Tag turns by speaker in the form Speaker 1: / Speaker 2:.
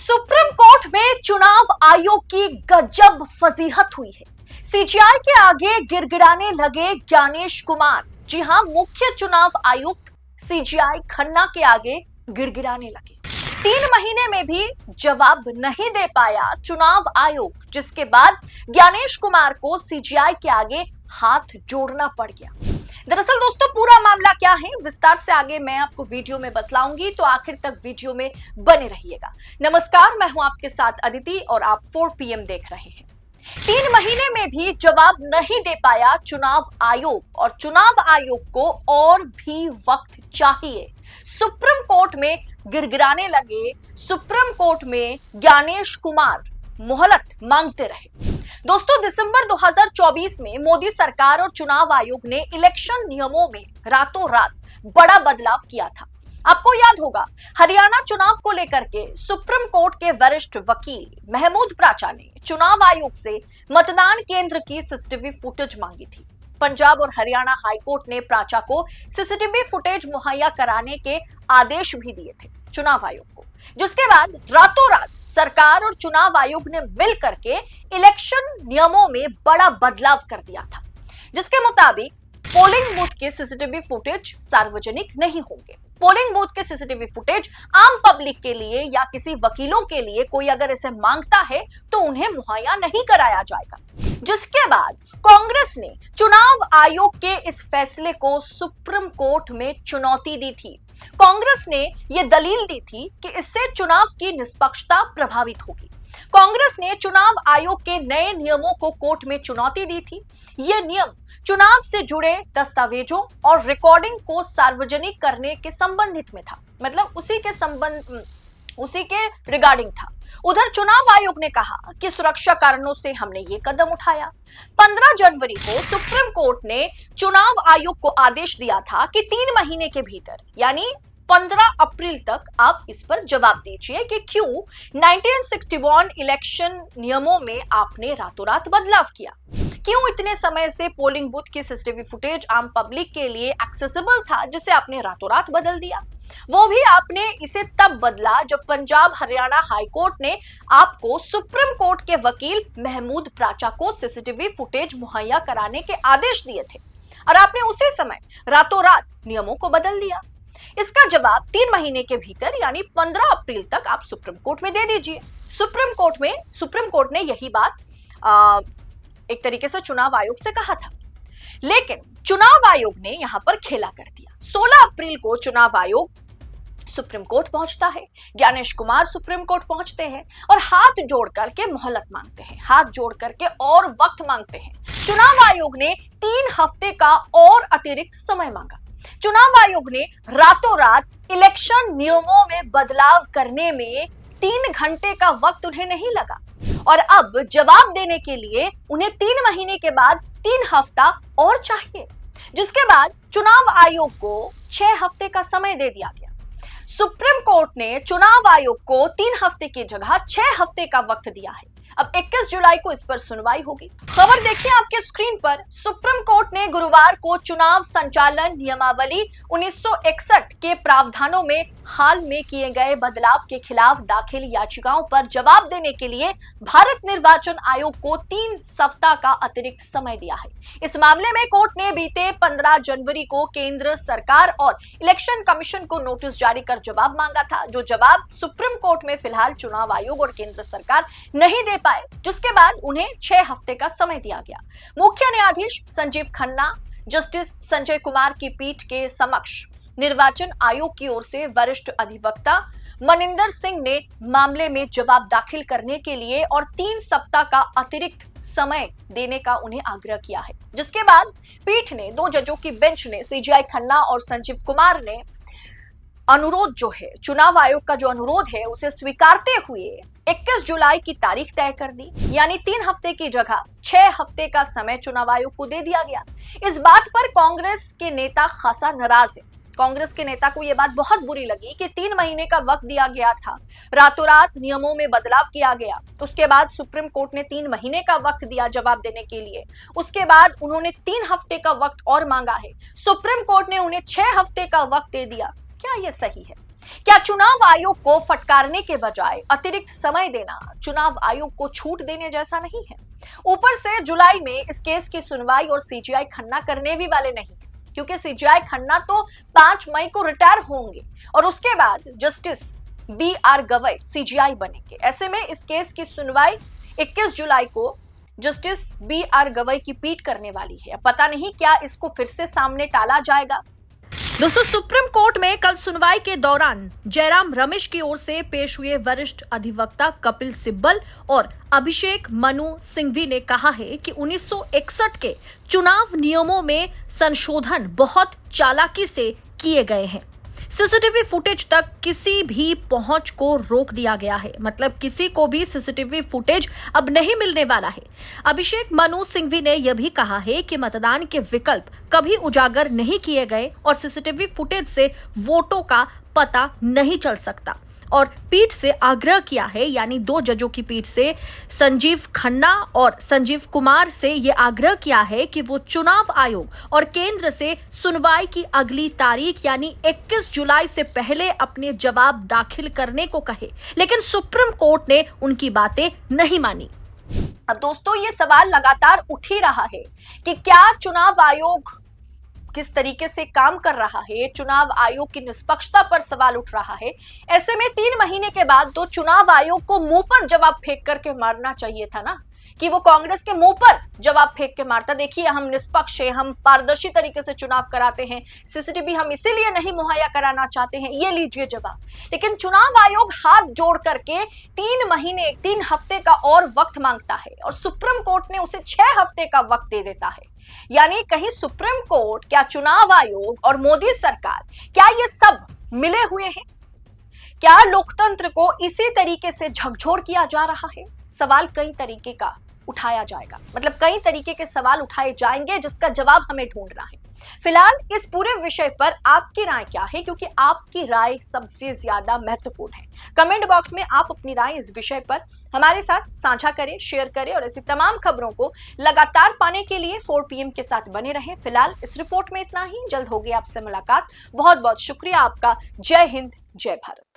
Speaker 1: Supreme court में चुनाव आयोग की गजब फजीहत हुई है। सीजीआई के आगे गिड़गिड़ाने लगे ज्ञानेश कुमार। जी हां, मुख्य चुनाव आयुक्त सीजीआई खन्ना के आगे गिड़गिड़ाने लगे। 3 महीने में भी जवाब नहीं दे पाया चुनाव आयोग, जिसके बाद ज्ञानेश कुमार को सीजीआई के आगे हाथ जोड़ना पड़ गया। दरअसल दोस्तों, पूरा मामला क्या है विस्तार से आगे मैं आपको वीडियो में बतलाऊंगी, तो आखिर तक वीडियो में बने रहिएगा। नमस्कार, मैं हूं आपके साथ अदिति और आप 4 PM देख रहे हैं। 3 महीने में भी जवाब नहीं दे पाया चुनाव आयोग, और चुनाव आयोग को और भी वक्त चाहिए। सुप्रीम कोर्ट में गिड़गिड़ाने लगे। सुप्रीम कोर्ट में ज्ञानेश कुमार मोहलत मांगते रहे। दोस्तों, दिसंबर 2024 में मोदी सरकार और चुनाव आयोग ने इलेक्शन नियमों में रातों रात बड़ा बदलाव किया था। आपको याद होगा, हरियाणा चुनाव को लेकर के सुप्रीम कोर्ट के वरिष्ठ वकील महमूद प्राचा ने चुनाव आयोग से मतदान केंद्र की सीसीटीवी फुटेज मांगी थी। पंजाब और हरियाणा हाईकोर्ट ने प्राचा को सीसीटीवी फुटेज मुहैया कराने के आदेश भी दिए थे चुनाव आयोग को, जिसके बाद रातों रात सरकार और चुनाव आयोग ने मिलकर के इलेक्शन नियमों में बड़ा बदलाव कर दिया था, जिसके मुताबिक पोलिंग बूथ के सीसीटीवी फुटेज सार्वजनिक नहीं होंगे। पोलिंग बूथ के सीसीटीवी फुटेज आम पब्लिक के लिए या किसी वकीलों के लिए कोई अगर इसे मांगता है तो उन्हें मुहैया नहीं कराया जाएगा। जिसके बाद कांग्रेस ने चुनाव आयोग के इस फैसले को सुप्रीम कोर्ट में चुनौती दी थी। कांग्रेस ने यह दलील दी थी कि इससे चुनाव की निष्पक्षता प्रभावित होगी। कांग्रेस ने चुनाव आयोग के नए नियमों को कोर्ट में चुनौती दी थी। यह नियम चुनाव से जुड़े दस्तावेजों और रिकॉर्डिंग को सार्वजनिक करने के संबंधित में था, मतलब उसी के रिगार्डिंग था। उधर चुनाव आयोग ने कहा कि सुरक्षा कारणों से हमने ये कदम उठाया। 15 जनवरी को सुप्रीम कोर्ट ने चुनाव आयोग को आदेश दिया था कि 3 महीने के भीतर यानी 15 अप्रैल तक आप इस पर जवाब दीजिए कि क्यों 1961 इलेक्शन नियमों में आपने रातों रात बदलाव किया। क्यों इतने समय से पोलिंग बूथ की सीसीटीवी फुटेज आम पब्लिक के लिए एक्सेसिबल था, जिसे आपने रातों रात बदल दिया। वो भी आपने इसे तब बदला जब पंजाब हरियाणा हाईकोर्ट ने आपको सुप्रीम कोर्ट के वकील महमूद प्राचा को सीसीटीवी फुटेज मुहैया कराने के आदेश दिए थे, और आपने उसी समय रातों रात नियमों को बदल दिया। इसका जवाब 3 महीने के भीतर यानी 15 अप्रैल तक आप सुप्रीम कोर्ट में दे दीजिए। सुप्रीम कोर्ट ने यही बात एक तरीके से चुनाव आयोग से कहा था, लेकिन चुनाव आयोग ने यहां पर खेला कर दिया। 16 अप्रैल को चुनाव आयोग सुप्रीम कोर्ट पहुंचता है। ज्ञानेश कुमार सुप्रीम कोर्ट पहुंचते हैं और हाथ जोड़ करके मोहलत मांगते हैं, हाथ जोड़ करके और वक्त मांगते हैं। चुनाव आयोग ने 3 हफ्ते का और अतिरिक्त समय मांगा। चुनाव आयोग ने रातों रात इलेक्शन नियमों में बदलाव करने में 3 घंटे का वक्त उन्हें नहीं लगा, और अब जवाब देने के लिए उन्हें 3 महीने के बाद 3 हफ्ता और चाहिए, जिसके बाद चुनाव आयोग को 6 हफ्ते का समय दे दिया गया। सुप्रीम कोर्ट ने चुनाव आयोग को 3 हफ्ते की जगह 6 हफ्ते का वक्त दिया है। अब 21 जुलाई को इस पर सुनवाई होगी। खबर देखिए आपके स्क्रीन पर। सुप्रीम कोर्ट ने गुरुवार को चुनाव संचालन नियमावली 1961 के प्रावधानों में हाल में किए गए बदलाव के खिलाफ दाखिल याचिकाओं पर जवाब देने के लिए भारत निर्वाचन आयोग को 3 सप्ताह का अतिरिक्त समय दिया है। इस मामले में कोर्ट ने बीते 15 जनवरी को केंद्र सरकार और इलेक्शन कमीशन को नोटिस जारी कर जवाब मांगा था, जो जवाब सुप्रीम कोर्ट में फिलहाल चुनाव आयोग और केंद्र सरकार नहीं दे पाए, जिसके बाद उन्हें 6 हफ्ते का समय दिया गया। मुख्य न्यायाधीश संजीव खन्ना, जस्टिस संजय कुमार की पीठ के समक्ष निर्वाचन आयोग की ओर से वरिष्ठ अधिवक्ता मनिंदर सिंह ने मामले में जवाब दाखिल करने के लिए और 3 सप्ताह का अतिरिक्त समय देने का उन्हें आग्रह किया है, जिसके बाद पीठ ने 2 जजों की बेंच ने सीजीआई खन्ना और संजीव कुमार ने अनुरोध जो है, चुनाव आयोग का जो अनुरोध है, उसे स्वीकारते हुए 21 जुलाई की तारीख तय कर दी, यानी 3 हफ्ते की जगह 6 हफ्ते का समय चुनाव आयोग को दे दिया गया। इस बात पर कांग्रेस के नेता खासा नाराज है। कांग्रेस के नेता को यह बात बहुत बुरी लगी कि 3 महीने का वक्त दिया गया था, रातों रात नियमों में बदलाव किया गया। उसके बाद सुप्रीम कोर्ट ने 3 महीने का वक्त दिया जवाब देने के लिए। उसके बाद उन्होंने 3 हफ्ते का वक्त और मांगा है। सुप्रीम कोर्ट ने उन्हें 6 हफ्ते का वक्त दे दिया। क्या यह सही है? क्या चुनाव आयोग को फटकारने के बजाय अतिरिक्त समय देना चुनाव आयोग को छूट देने जैसा नहीं है? ऊपर से जुलाई में इस केस की सुनवाई और सीजीआई खन्ना करने भी वाले नहीं, क्योंकि सीजीआई खन्ना तो 5 मई को रिटायर होंगे और उसके बाद जस्टिस बी.आर. गवई सीजीआई बनेंगे। ऐसे में इस केस की सुनवाई 21 जुलाई को जस्टिस बी.आर. गवई की पीठ करने वाली है। पता नहीं क्या इसको फिर से सामने टाला जाएगा। दोस्तों, सुप्रीम कोर्ट में कल सुनवाई के दौरान जयराम रमेश की ओर से पेश हुए वरिष्ठ अधिवक्ता कपिल सिब्बल और अभिषेक मनु सिंघवी ने कहा है कि 1961 के चुनाव नियमों में संशोधन बहुत चालाकी से किए गए हैं। सीसीटीवी फुटेज तक किसी भी पहुंच को रोक दिया गया है, मतलब किसी को भी सीसीटीवी फुटेज अब नहीं मिलने वाला है। अभिषेक मनु सिंघवी ने यह भी कहा है कि मतदान के विकल्प कभी उजागर नहीं किए गए और सीसीटीवी फुटेज से वोटों का पता नहीं चल सकता, और पीठ से आग्रह किया है, यानी 2 जजों की पीठ से संजीव खन्ना और संजीव कुमार से यह आग्रह किया है कि वो चुनाव आयोग और केंद्र से सुनवाई की अगली तारीख यानी 21 जुलाई से पहले अपने जवाब दाखिल करने को कहे, लेकिन सुप्रीम कोर्ट ने उनकी बातें नहीं मानी। अब दोस्तों, ये सवाल लगातार उठ ही रहा है कि क्या चुनाव आयोग किस तरीके से काम कर रहा है, चुनाव आयोग की निष्पक्षता पर सवाल उठ रहा है। ऐसे में 3 महीने के बाद तो चुनाव आयोग को मुंह पर जवाब फेंक करके मारना चाहिए था ना, कि वो कांग्रेस के मुंह पर जवाब फेंक के मारता, देखिए हम निष्पक्ष हैं, हम पारदर्शी तरीके से चुनाव कराते हैं, सीसीटीवी हम इसीलिए नहीं मुहैया कराना चाहते हैं, ये लीजिए जवाब। लेकिन चुनाव आयोग हाथ जोड़ करके 3 महीने 3 हफ्ते का और वक्त मांगता है और सुप्रीम कोर्ट ने उसे 6 हफ्ते का वक्त दे देता है। यानी कहीं सुप्रीम कोर्ट, क्या चुनाव आयोग और मोदी सरकार, क्या ये सब मिले हुए हैं? क्या लोकतंत्र को इसी तरीके से झकझोर किया जा रहा है? सवाल कई तरीके का उठाया जाएगा, मतलब कई तरीके के सवाल उठाए जाएंगे जिसका जवाब हमें ढूंढना है। फिलहाल इस पूरे विषय पर आपकी राय क्या है, क्योंकि आपकी राय सबसे ज्यादा महत्वपूर्ण है। कमेंट बॉक्स में आप अपनी राय इस विषय पर हमारे साथ साझा करें, शेयर करें और ऐसी तमाम खबरों को लगातार पाने के लिए 4 PM के साथ बने रहें। फिलहाल इस रिपोर्ट में इतना ही, जल्द होगी आपसे मुलाकात। बहुत बहुत शुक्रिया आपका। जय हिंद, जय भारत।